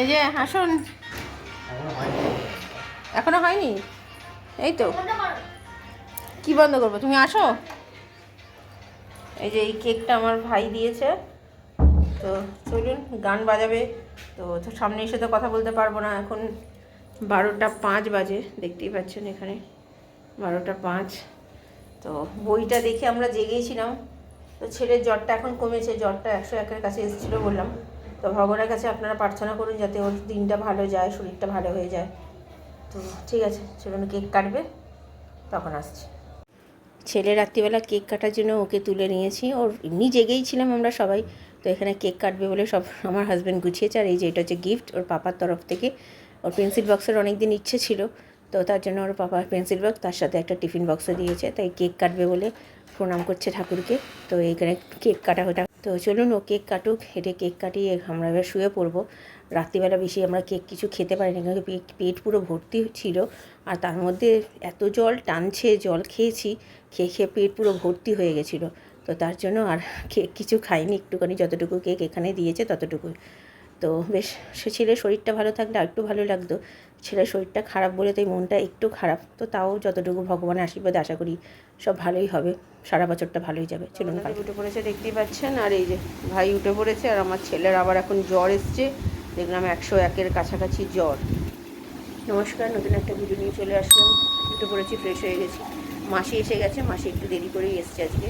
এই যে আসুন। এখনো হয়নি? এই তো। কি বন্ধ করবো? তুমি আসো। এই যে এই কেকটা আমার ভাই দিয়েছে, তো চলুন গান বাজাবে। তো সামনে এসে তো কথা বলতে পারবো না, এখন 12টা 5 বাজে, দেখতেই পাচ্ছেন এখানে 12টা 5। তো বইটা দেখে আমরা জেগেছিলাম। তো ছেলের জ্বরটা এখন কমেছে, জ্বরটা 101-এর কাছে এসেছিলো বললাম। তো ভগবানের কাছে আপনারা প্রার্থনা করুন যাতে ওর দিনটা ভালো যায়, শরীরটা ভালো হয়ে যায়। তো ঠিক আছে, চলুন কেক কাটবে, তখন আসছি। ছেলে রাত্রিবেলা কেক কাটার জন্য ওকে তুলে নিয়েছি, ওর এমনি জেগেই ছিলাম আমরা সবাই। তো এখানে কেক কাটবে বলে সব আমার হাজব্যান্ড গুছিয়েছে। আর এই যে এটা হচ্ছে গিফট ওর পাপার তরফ থেকে। ওর পেন্সিল বক্সের অনেক দিন ইচ্ছে ছিল, তো তার জন্য ওর পাপা পেন্সিল বক্স, তার সাথে একটা টিফিন বক্সও দিয়েছে। তাই কেক কাটবে বলে প্রণাম করছে ঠাকুরকে। তো এইখানে কেক কাটা হটা, তো চলুন ও কেক কাটুক। হেঁটে কেক কাটিয়ে আমরা এবার শুয়ে পড়বো। রাত্রিবেলা বেশি আমরা কেক কিছু খেতে পারি না, কারণ পেট পুরো ভর্তি ছিল। আর তার মধ্যে এত জল টানছে, জল খেয়েছি, খেয়ে খেয়ে পেট পুরো ভর্তি হয়ে গেছিলো। তো তার জন্য আর কেক কিছু খাইনি, একটুখানি যতটুকু কেক এখানে দিয়েছে ততটুকুই। তো বেশ, সে ছেলের শরীরটা ভালো থাকলে আর একটু ভালো লাগতো। ছেলের শরীরটা খারাপ বলে তাই মনটা একটু খারাপ। তো তাও যতটুকু ভগবানের আশীর্বাদে আশা করি সব ভালোই হবে, সারা বছরটা ভালোই যাবে। চলুন, ভাই উঠে পড়েছে দেখতেই পাচ্ছেন। আর এই যে ভাই উঠে পড়েছে, আর আমার ছেলের আবার এখন জ্বর এসছে, দেখলাম 101-এর কাছাকাছি জ্বর। নমস্কার, নতুন একটা ভিডিও নিয়ে চলে আসলাম। উঠে পড়েছি, ফ্রেশ হয়ে গেছি। মাসি এসে গেছে, মাসি একটু দেরি করেই এসছে আজকে।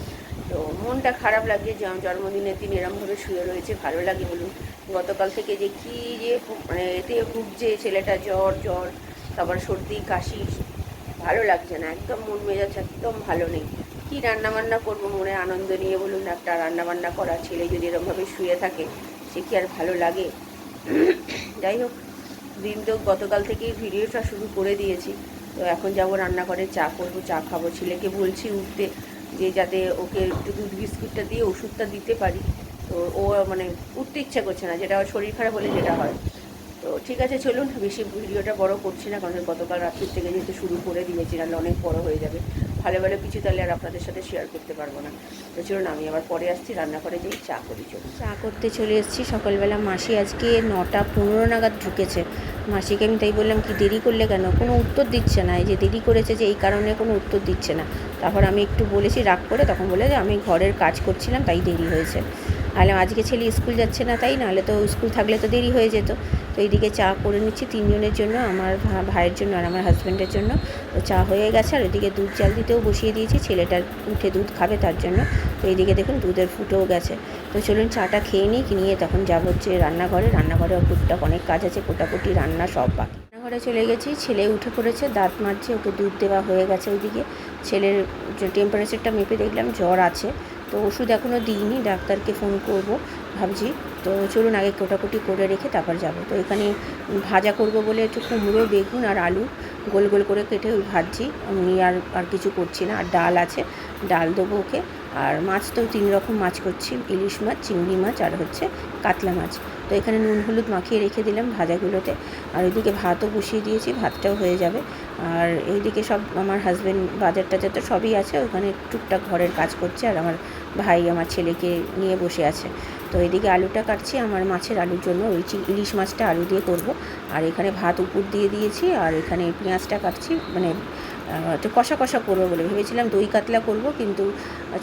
তো মনটা খারাপ লাগছে যে জন্মদিনের দিন এরমভাবে শুয়ে রয়েছে, ভালো লাগে বলুন। গতকাল থেকে যে কী যে মানে এতে ভুগছে ছেলেটা, জ্বর জ্বর, তারপর সর্দি কাশি, ভালো লাগছে না একদম, মন মেজাজ একদম ভালো নেই। কী রান্নাবান্না করবো মনে আনন্দ নিয়ে বলুন, একটা রান্নাবান্না করা, ছেলে যদি এরমভাবে শুয়ে থাকে সে কি আর ভালো লাগে? যাই হোক, দিন তো গতকাল থেকেই ভিডিওটা শুরু করে দিয়েছি। তো এখন যাবো রান্নাঘরে, চা করবো, চা খাবো। ছেলেকে বলছি উঠতে, যে যাতে ওকে একটু দুধ বিস্কুটটা দিয়ে ওষুধটা দিতে পারি। তো ও মানে উঠতে ইচ্ছা করছে না, যেটা শরীর খারাপ হলে যেটা হয়। তো ঠিক আছে, চলুন বেশি ভিডিওটা বড় করছি না, কারণ গতকাল রাত্রির থেকে যেহেতু শুরু করে দিয়েছি, নাহলে অনেক বড় হয়ে যাবে। ভালো ভালো কিছু তাহলে আর আপনাদের সাথে শেয়ার করতে পারবো না। তো চলুন আমি আবার পরে আসছি, রান্নাঘরে যেই চা করি। চলুন, চা করতে চলে এসেছি। সকালবেলা মাসি আজকে 9টা 15 নাগাদ ঢুকেছে। মাসিকে আমি তাই বললাম, কি দেরি করলে কেন? কোনো উত্তর দিচ্ছে না। এই যে দেরি করেছে যে এই কারণে কোনো উত্তর দিচ্ছে না। তারপর আমি একটু বলেছি রাগ করে, তখন বলে যে আমি ঘরের কাজ করছিলাম তাই দেরি হয়েছে। তাহলে আজকে ছেলে স্কুল যাচ্ছে না, তাই নাহলে তো স্কুল থাকলে তো দেরি হয়ে যেত। তো এইদিকে চা করে নিচ্ছি 3জনের জন্য, আমার ভাইয়ের জন্য আর আমার হাজব্যান্ডের জন্য। তো চা হয়ে গেছে, আর ওইদিকে দুধ জাল দিতেও বসিয়ে দিয়েছি, ছেলেটার উঠে দুধ খাবে তার জন্য। তো এইদিকে দেখুন দুধের ফুটেও গেছে। তো চলুন চাটা খেয়ে নিই, নিয়ে তখন যাবো হচ্ছে রান্নাঘরে। রান্নাঘরেও টুকটাক অনেক কাজ আছে, কোটাকুটি রান্না সব বাকি। রান্নাঘরে চলে গেছি, ছেলে উঠে পড়েছে, দাঁত মাজছে, ওকে দুধ দেওয়া হয়ে গেছে। ওইদিকে ছেলের টেম্পারেচারটা মেপে দেখলাম জ্বর আছে। তো ওষুধ এখনও দিইনি, ডাক্তারকে ফোন করব ভাবছি। তো চলুন আগে কোটাকুটি করে রেখে তারপর যাব। তো এখানে ভাজা করব বলে একটু কুমড়ো, বেগুন আর আলু গোল গোল করে কেটে ওই ভাজছি। আমি আর কিছু করছি না। আর ডাল আছে, ডাল দেবো ওকে। আর মাছ তো 3 রকম মাছ করছি, ইলিশ মাছ, চিংড়ি মাছ আর হচ্ছে কাতলা মাছ। তো এখানে নুন হলুদ মাখিয়ে রেখে দিলাম ভাজাগুলোতে। আর ওইদিকে ভাতও বসিয়ে দিয়েছি, ভাতটাও হয়ে যাবে। আর এইদিকে সব আমার হাজব্যান্ড বাজার টাজার তো সবই আছে, ওখানে টুকটাক ঘরের কাজ করছে। আর আমার ভাই আমার ছেলেকে নিয়ে বসে আছে। তো এদিকে আলুটা কাটছি, আমার মাছের আলুর জন্য ওই ইলিশ মাছটা আলু দিয়ে করব। আর এখানে ভাত উপর দিয়ে দিয়েছি, আর এখানে পেঁয়াজটা কাটছি, মানে একটু কষা কষা করবো বলে ভেবেছিলাম। দই কাতলা করব, কিন্তু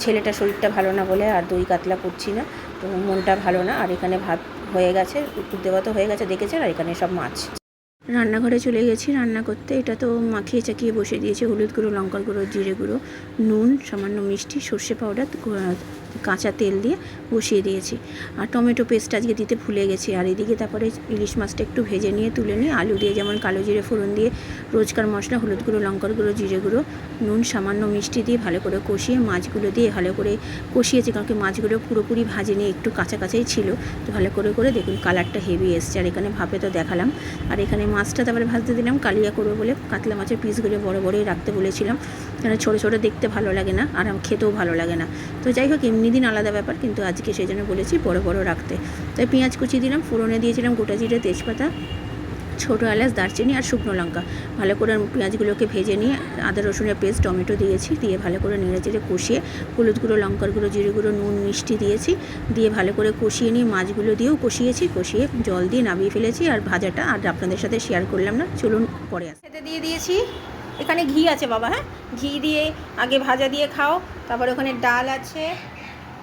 ছেলেটা শরীরটা ভালো না বলে আর দই কাতলা করছি না। তো মনটা ভালো না। আর এখানে ভাত হয়ে গেছে, উপর দেওয়া তো হয়ে গেছে দেখেছেন। আর এখানে সব মাছ। রান্নাঘরে চলে গেছি রান্না করতে। এটা তো মাখিয়ে চাকিয়ে বসে দিয়েছে, হলুদ গুঁড়ো, লঙ্কার গুঁড়ো, জিরে গুঁড়ো, নুন, সামান্য মিষ্টি, সর্ষে পাউডার, কাঁচা তেল দিয়ে বসিয়ে দিয়েছি। আর টমেটো পেস্ট আজকে দিতে ভুলে গেছি। আর এদিকে তারপরে ইলিশ মাছটা একটু ভেজে নিয়ে তুলে নিয়ে আলু দিয়ে, যেমন কালো জিরে ফোড়ন দিয়ে রোজকার মশলা, হলুদ গুঁড়ো, লঙ্কার গুঁড়ো, জিরে গুঁড়ো, নুন, সামান্য মিষ্টি দিয়ে ভালো করে কষিয়ে মাছগুলো দিয়ে ভালো করে কষিয়েছি। কারণ কি মাছগুলো পুরোপুরি ভাজেনি, একটু কাঁচা কাঁচাই ছিল। তো ভালো করে করে দেখুন কালারটা হেভি এসছে। আর এখানে ভাপে তো দেখালাম। আর এখানে মাছটা তারপরে ভাজতে দিলাম, কালিয়া করবো বলে কাতলা মাছের পিসগুলো বড় বড়ই রাখতে বলেছিলাম, কেন ছোটো ছোটো দেখতে ভালো লাগে না আর খেতেও ভালো লাগে না। তো যাই হোক, এমনি দিন আলাদা ব্যাপার, কিন্তু আজকে সেই জন্য বলেছি বড় বড় রাখতে। তাই পেঁয়াজ কুচি দিলাম, ফোড়নে দিয়েছিলাম গোটা জিরে, তেজপাতা, ছোটো এলাচ, দারচিনি আর শুকনো লঙ্কা। ভালো করে পেঁয়াজগুলোকে ভেজে নিয়ে আদা রসুনের পেস্ট, টমেটো দিয়েছি, দিয়ে ভালো করে নেড়েচেড়ে কষিয়ে হলুদ গুঁড়ো, লঙ্কার গুঁড়ো, জিরে গুঁড়ো, নুন, মিষ্টি দিয়েছি, দিয়ে ভালো করে কষিয়ে নিয়ে মাছগুলো দিয়েও কষিয়ে জল দিয়ে নামিয়ে ফেলেছি। আর ভাজাটা আর আপনাদের সাথে শেয়ার করলাম না, চলুন পরে আসি। খেতে দিয়ে দিয়েছি। এখানে ঘি আছে বাবা, হ্যাঁ ঘি দিয়ে আগে ভাজা দিয়ে খাও, তারপরে ওখানে ডাল আছে,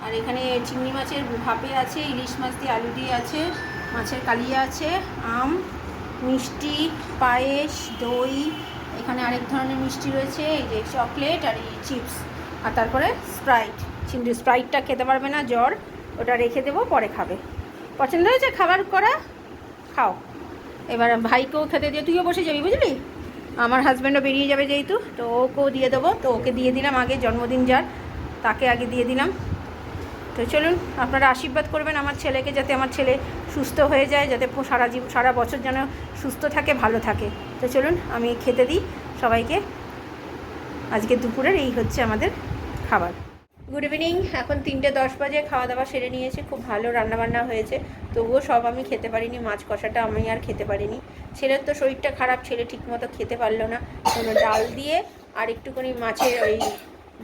আর এখানে চিংড়ি মাছের ভাপে আছে, ইলিশ মাছ দিয়ে আলু দিয়ে আছে, মাছের কালিয়া আছে, আম, মিষ্টি, পায়েস, দই, এখানে আরেক ধরনের মিষ্টি রয়েছে, এই যে চকলেট আর এই চিপস, আর তারপরে স্প্রাইট। কিন্তু স্প্রাইটটা খেতে পারবে না, জ্বর, ওটা রেখে দেবো, পরে খাবে। পছন্দ হয়েছে খাবার করা? খাও। এবার ভাইকেও খেতে দিয়ে তুইও বসে যাবি, বুঝলি? আমার হাজব্যান্ডও বেরিয়ে যাবে যেহেতু, তো ওকেও দিয়ে দেবো, তো ওকে দিয়ে দিলাম আগে, জন্মদিন যার তাকে আগে দিয়ে দিলাম। তো চলুন, আপনারা আশীর্বাদ করবেন আমার ছেলেকে, যাতে আমার ছেলে সুস্থ হয়ে যায়, যাতে সারা বছর যেন সুস্থ থাকে, ভালো থাকে। তো চলুন আমি খেতে দিই সবাইকে। আজকে দুপুরের এই হচ্ছে আমাদের খাবার। গুড ইভিনিং, এখন 3:10 বাজে, খাওয়া দাওয়া সেরে নিয়েছে, খুব ভালো রান্নাবান্না হয়েছে, তবুও সব আমি খেতে পারিনি, মাছ কষাটা আমি আর খেতে পারিনি। ছেলের তো শরীরটা খারাপ, ছেলে ঠিকমতো খেতে পারলো না, কোনো ডাল দিয়ে আর একটুখানি মাছের ওই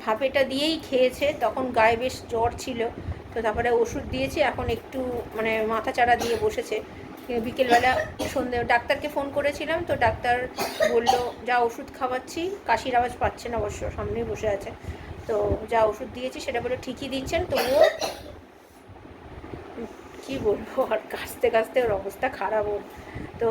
ভাপেটা দিয়েই খেয়েছে, তখন গায়ে বেশ জ্বর ছিল, তো তারপরে ওষুধ দিয়েছি, এখন একটু মানে মাথা চাড়া দিয়ে বসেছে। বিকেলবেলা ডাক্তারকে ফোন করেছিলাম, তো ডাক্তার বললো যা ওষুধ খাওয়াচ্ছি, কাশির আওয়াজ পাচ্ছে না অবশ্য, সামনেই বসে আছে, তো যা ওষুধ দিয়েছি সেটা বলে ঠিকই দিচ্ছেন, তবুও কী বলবো, আর কাশতে কাশতে ওর অবস্থা খারাপ। ওর তো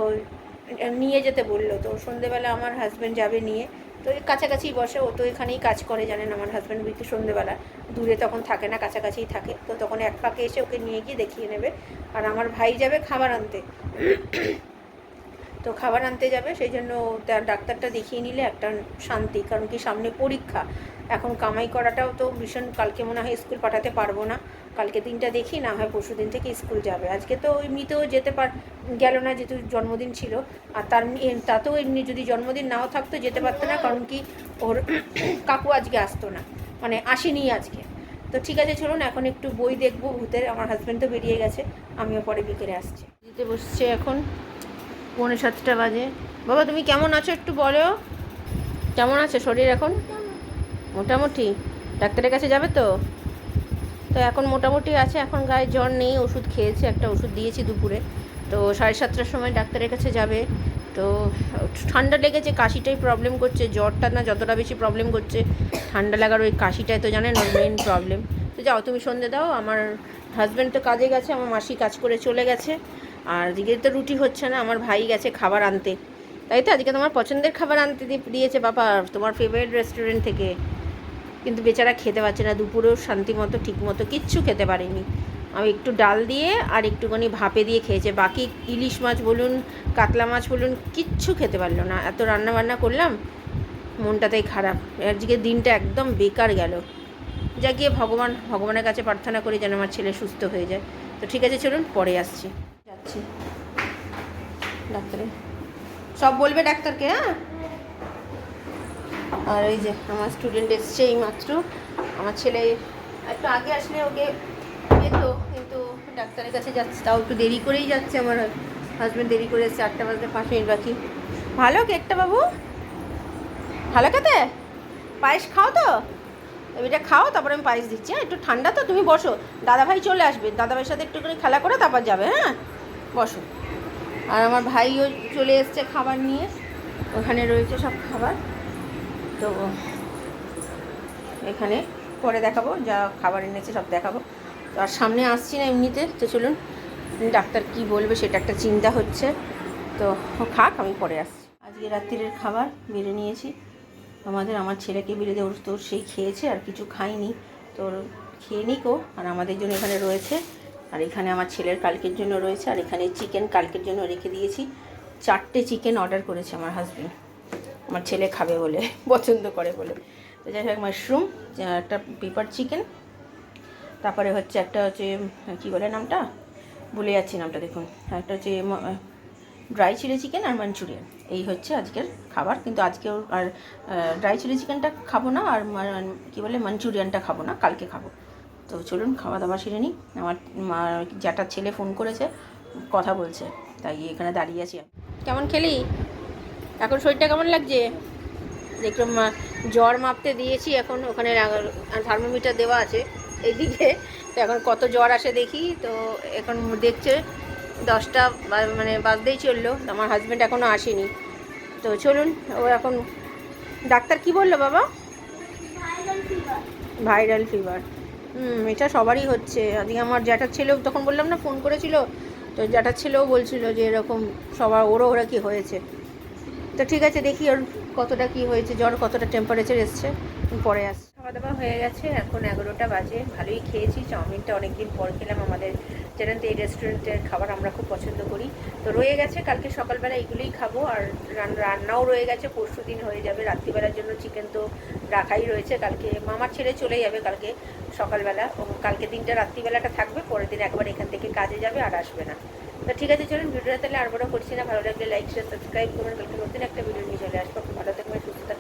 নিয়ে যেতে বললো, তো সন্ধেবেলা আমার হাজব্যান্ড যাবে নিয়ে, তো কাছাকাছি বসে, ও তো এখানেই কাজ করে, জানেন আমার হাজব্যান্ড বিকেল সন্ধেবেলা দূরে তখন থাকে না, কাছাকাছিই থাকে, তো তখন এক ফাঁকে এসে ওকে নিয়ে গিয়ে দেখিয়ে নেবে। আর আমার ভাই যাবে খাবার আনতে, তো খাবার আনতে যাবে, সেই জন্য তার ডাক্তারটা দেখিয়ে নিলে একটা শান্তি, কারণ কি সামনে পরীক্ষা, এখন কামাই করাটাও তো ভীষণ, কালকে মনে হয় স্কুল পাঠাতে পারবো না, কালকে দিনটা দেখি, না হয় পরশু দিন থেকে স্কুল যাবে। আজকে তো এমনিতেও যেতে গেল না, যেহেতু জন্মদিন ছিল, আর তাতেও এমনি যদি জন্মদিন নাও থাকতো যেতে পারতো না, কারণ কি ওর কাকু আজকে আসতো না, মানে আসেনি আজকে। তো ঠিক আছে, চলুন এখন একটু বই দেখবো ভূতের, আমার হাজব্যান্ড তো বেরিয়ে গেছে, আমিও পরে বিকেলে আসছি। দিতে বসছে এখন 6:45 বাজে। বাবা তুমি কেমন আছো একটু বলো, কেমন আছে শরীর এখন? মোটামুটি? ডাক্তারের কাছে যাবে তো? তো এখন মোটামুটি আছে, এখন গায়ে জ্বর নেই, ওষুধ খেয়েছে, একটা ওষুধ দিয়েছি দুপুরে, তো 7:30টার সময় ডাক্তারের কাছে যাবে। তো ঠান্ডা লেগেছে, কাশিটাই প্রবলেম করছে, জ্বরটা না যতটা বেশি প্রবলেম করছে, ঠান্ডা লাগার ওই কাশিটাই তো জানেন ওর মেন প্রবলেম। তো যাও তুমি সন্ধে দাও, আমার হাজব্যান্ড তো কাজে গেছে, আমার মাসি কাজ করে চলে গেছে, আর দিকে তো রুটি হচ্ছে না, আমার ভাই গেছে খাবার আনতে, তাই তো আজকে তোমার পছন্দের খাবার আনতে দিয়েছে বাবা, তোমার ফেভারিট রেস্টুরেন্ট থেকে, কিন্তু বেচারা খেতে পারছে না, দুপুরেও শান্তি মতো ঠিক মতো কিচ্ছু খেতে পারিনি। আমি একটু ডাল দিয়ে আর একটুখানি ভাপে দিয়ে খেয়েছে, বাকি ইলিশ মাছ বলুন, কাতলা মাছ বলুন, কিচ্ছু খেতে পারলো না। এত রান্না বান্না করলাম, মনটাতেই খারাপ, আজকে দিনটা একদম বেকার গেল। যা গিয়ে ভগবানের কাছে প্রার্থনা করি যেন আমার ছেলে সুস্থ হয়ে যায়। তো ঠিক আছে, চলুন পরে আসছি, যাচ্ছি ডাক্তারে, সব বলবে ডাক্তারকে, হ্যাঁ। আর এই যে আমার স্টুডেন্ট এসছে এই মাত্র, আমার ছেলে একটু আগে আসলে ওকে পেত, কিন্তু ডাক্তারের কাছে যাচ্ছে, তাও একটু দেরি করেই যাচ্ছে, আমার হাজব্যান্ড দেরি করে এসছে, 8টা বাজতে 5 মিনিট বাকি। ভালো কেকটা বাবু, ভালো খেতে, পায়েস খাও তো, এটা খাও, তারপরে আমি পায়েস দিচ্ছি, হ্যাঁ একটু ঠান্ডা তো, তুমি বসো, দাদাভাই চলে আসবে, দাদাভাইয়ের সাথে একটুখানি খেলা করে তারপর যাবে, হ্যাঁ বসো। আর আমার ভাইও চলে এসছে খাবার নিয়ে, ওখানে রয়েছে সব খাবার, তো এখানে পরে দেখাবো, যা খাবার এনেছে সব দেখাবো। তো আর সামনে আসছি না এমনিতে, তো চলুন ডাক্তার কি বলবে সেটা একটা চিন্তা হচ্ছে, তো খাক, আমি পরে আসছি। আজকে রাত্রির খাবার বেড়ে নিয়েছি, আমার ছেলেকে বেড়ে দিয়ে, ওর তো সেই খেয়েছে আর কিছু খাইনি, তোর খেয়ে নিকো, আর আমাদের জন্য এখানে রয়েছে, আর এখানে আমার ছেলের কালকের জন্য রয়েছে, আর এখানে চিকেন কালকের জন্য রেখে দিয়েছি, 4টে চিকেন অর্ডার করেছে আমার হাজব্যান্ড, আমার ছেলে খাবে বলে, পছন্দ করে বলে। তো যাই হোক, মাশরুম, একটা পেপার চিকেন, তারপরে হচ্ছে একটা হচ্ছে কী বলে নামটা, ভুলে যাচ্ছি নামটা, দেখুন একটা হচ্ছে ড্রাই চিলি চিকেন আর মাঞ্চুরিয়ান, এই হচ্ছে আজকের খাবার। কিন্তু আজকেও আর ড্রাই চিলি চিকেনটা খাবো না, আর কী বলে মাঞ্চুরিয়ানটা খাবো না, কালকে খাবো। তো চলুন খাওয়া দাওয়া সেরে নিই, আমার জ্যাঠার ছেলে ফোন করেছে, কথা বলছে, তাই এখানে দাঁড়িয়ে আছি। কেমন খেলি? এখন শরীরটা কেমন লাগছে? দেখলাম জ্বর মাপতে দিয়েছি, এখন ওখানে থার্মোমিটার দেওয়া আছে এইদিকে। তো এখন কত জ্বর আসে দেখি। তো এখন দেখছে 10টা মানে বাজতেই চললো, আমার হাজব্যান্ড এখনও আসেনি। তো চলুন, ও এখন ডাক্তার কি বললো বাবা? Viral fever. এটা সবারই হচ্ছে। আজকে আমার জ্যাঠার ছেলেও, তখন বললাম না ফোন করেছিল, তো জ্যাঠার ছেলেও বলছিল যে এরকম সবার ওরা কি হয়েছে। তো ঠিক আছে, দেখি ওর কতটা কি হয়েছে, জ্বর কতটা টেম্পারেচার এসছে, পরে আস। খাওয়া দাওয়া হয়ে গেছে, এখন 11টা বাজে। ভালোই খেয়েছি, চাউমিনটা অনেক দিন পর খেলাম। আমাদের জানেন তো এই রেস্টুরেন্টের খাবার আমরা খুব পছন্দ করি। তো রয়ে গেছে, কালকে সকালবেলা এগুলোই খাবো। আর রান্নাও রয়ে গেছে, পরশু দিন হয়ে যাবে। রাত্রিবেলার জন্য চিকেন তো রাখাই রয়েছে। কালকে মামার ছেলে চলে যাবে কালকে সকালবেলা, কালকে দিনটা রাত্রিবেলাটা থাকবে, পরের দিন একবার এখান থেকে কাজে যাবে আর আসবে না। তো ঠিক আছে, চলুন ভিডিওটা তাহলে আর বড় করছি না। ভালো লাগলে লাইক শেয়ার সাবস্ক্রাইব করুন। কালকে নতুন একটা ভিডিও নিয়ে চলে আসবো। ভালো থাকবেন, সুস্থ থাকবেন।